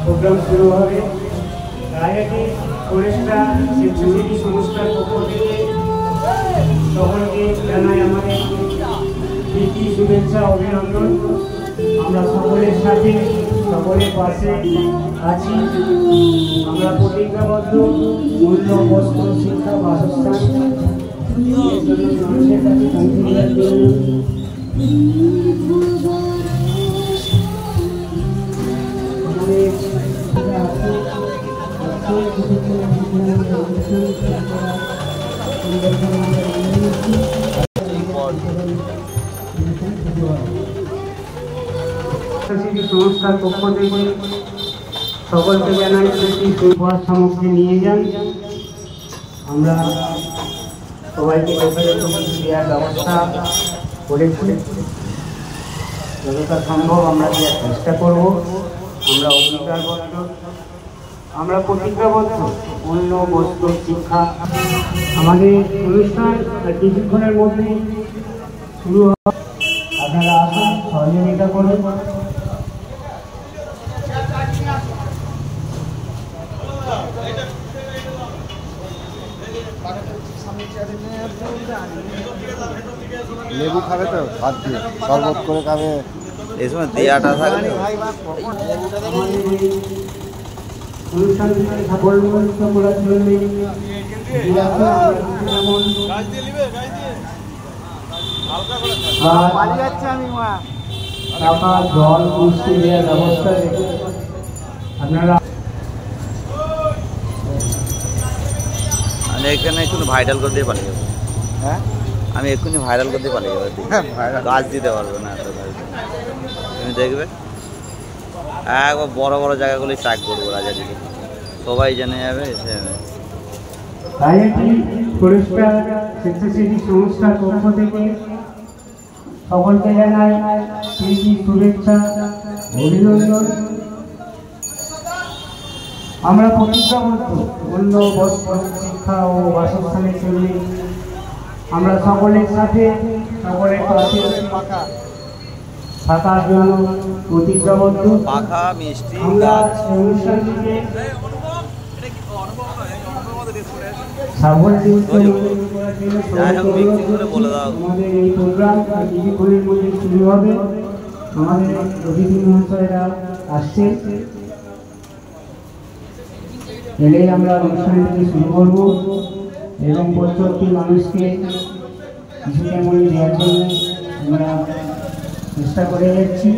Programme শুরু হবে। রায়হাটি ফরেস্টরা স্বেচ্ছাসেবী সংস্থার পক্ষ থেকে সকলকে জানাই আমাদের প্রীতি শুভেচ্ছা অভিনন্দন। আমরা সকলের সাথে সকলের পাশে আছি। আমরা প্রতিজ্ঞাবদ্ধ মূল্য বস্ত্র শিক্ষা বাসস্থান মানুষের কাছে পৌঁছে দেওয়ার জন্য সংস্থার পক্ষ থেকে সকলকে জানাই উপহার সামগ্রী নিয়ে যান। আমরা সবাইকে দেওয়ার ব্যবস্থা করেছি, যতটা সম্ভব আমরা দেওয়ার চেষ্টা করব। আমরা অঙ্গীকারবদ্ধ, আমরা প্রতিজ্ঞাবদ্ধ অন্য বস্ত্র শিক্ষা। আমাদের অনুষ্ঠান কিছুক্ষণের মধ্যে শুরু হবে। আপনারা আসুন, সহযোগিতা করুন। লেবু খাবে তো ভাত দিয়ে, শরবত করে খাবে। এই সময় দেয়াটা থাকবে। অনুষ্ঠানটি সাফল্যমণ্ডিত করার জন্য টাকা জল মিষ্টি দেওয়ার ব্যবস্থা আপনারা আমি এখানে একটু ভাইরাল করতে পালিয়ে যাবো। হ্যাঁ, আমি এক্ষুনি ভাইরাল করতে পালিয়ে যাবো। গাছ দিতে পারবো না এত গাছ। তুমি দেখবে একবার বড় বড় জায়গাগুলি ট্র্যাক করবো রাজাদিকে, সবাই জেনে যাবে। এসে রায়হাটি ফরেস্টরা স্বেচ্ছাসেবী সংস্থার পক্ষ থেকে সকলকে জানাই প্রীতি শুভেচ্ছা অভিনন্দন। আমরা প্রতিজ্ঞাবদ্ধ অন্য বস্ত্র শিক্ষা ও বাসস্থানের জন্য আমরা সকলের সাথে সকলের পাশে থাকার জন্য প্রতিজ্ঞাবদ্ধ। পাখা মিষ্টি আমরা অনুষ্ঠানটিকে আমাদের এই প্রোগ্রাম কিছুক্ষণের মধ্যে শুরু হবে। আমাদের অতিথি মহাশয়রা আসছে, এলেই আমরা অনুষ্ঠানটি শুরু করব এবং প্রত্যেকটি মানুষকে কিছু কেমন দেওয়ার জন্য আমরা চেষ্টা করে যাচ্ছি।